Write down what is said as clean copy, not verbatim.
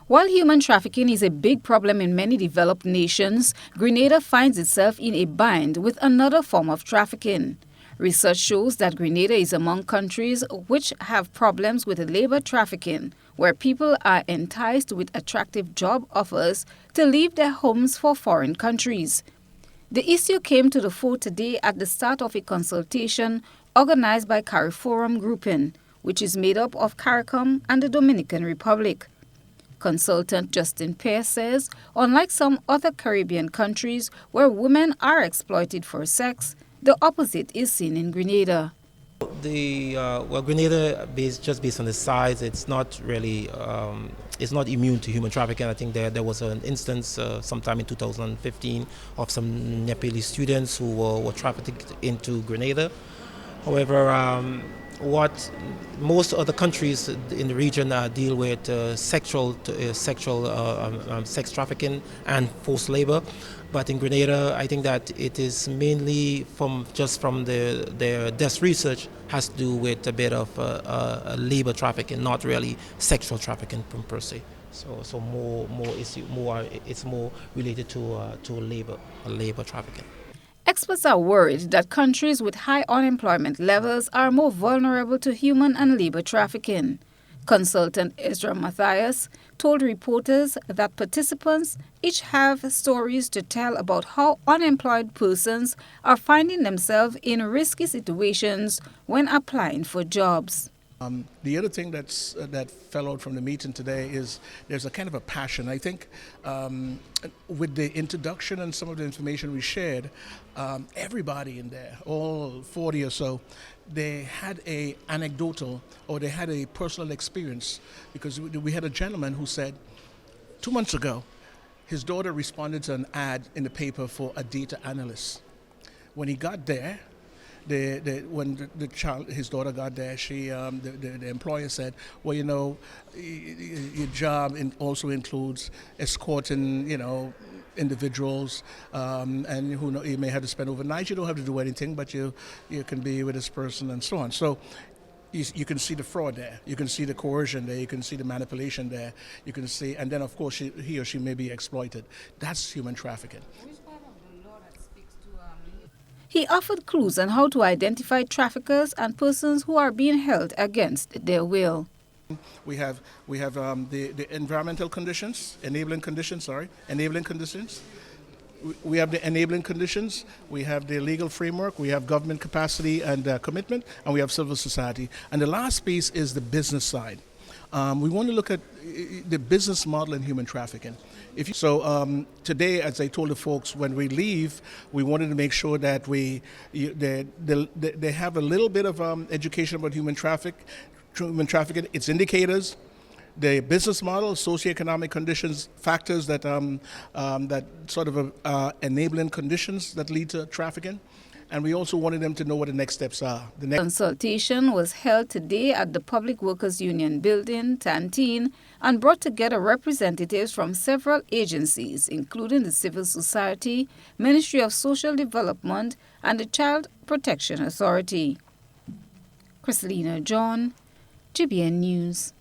While human trafficking is a big problem in many developed nations, Grenada finds itself in a bind with another form of trafficking. Research shows that Grenada is among countries which have problems with labor trafficking, where people are enticed with attractive job offers to leave their homes for foreign countries. The issue came to the fore today at the start of a consultation organized by CARIFORUM Grouping, which is made up of CARICOM and the Dominican Republic. Consultant Justin Pearce says, unlike some other Caribbean countries where women are exploited for sex, the opposite is seen in Grenada. Grenada, just based on the size, it's not really, it's not immune to human trafficking. I think there was an instance sometime in 2015 of some Nepalese students who were trafficked into Grenada. However, what most other countries in the region deal with sexual sex trafficking and forced labor, but in Grenada, I think that it is mainly from their desk research has to do with a bit of labor trafficking, not really sexual trafficking per se. So it's more related to labor trafficking. Experts are worried that countries with high unemployment levels are more vulnerable to human and labor trafficking. Consultant Ezra Matthias told reporters that participants each have stories to tell about how unemployed persons are finding themselves in risky situations when applying for jobs. The other thing that fell out from the meeting today is there's a kind of a passion. I think with the introduction and some of the information we shared, everybody in there, all 40 or so, they had a anecdotal or they had a personal experience, because we had a gentleman who said 2 months ago his daughter responded to an ad in the paper for a data analyst. When he got there, when his daughter got there, the employer said, well, you know, your job also includes escorting, you know, individuals, and who know, you may have to spend overnight. You don't have to do anything, but you can be with this person and so on. So you can see the fraud there. You can see the coercion there. You can see the manipulation there. You can see, and then of course he or she may be exploited. That's human trafficking. He offered clues on how to identify traffickers and persons who are being held against their will. We have the environmental conditions, enabling conditions. We have the enabling conditions. We have the legal framework. We have government capacity and commitment, and we have civil society. And the last piece is the business side. We want to look at the business model in human trafficking. Today, as I told the folks, when we leave, we wanted to make sure that they have a little bit of education about human trafficking, its indicators, the business model, socioeconomic conditions, factors that sort of enabling conditions that lead to trafficking. And we also wanted them to know what the next steps are. The consultation was held today at the Public Workers Union building, Tantine, and brought together representatives from several agencies, including the Civil Society, Ministry of Social Development, and the Child Protection Authority. Christelina John, GBN News.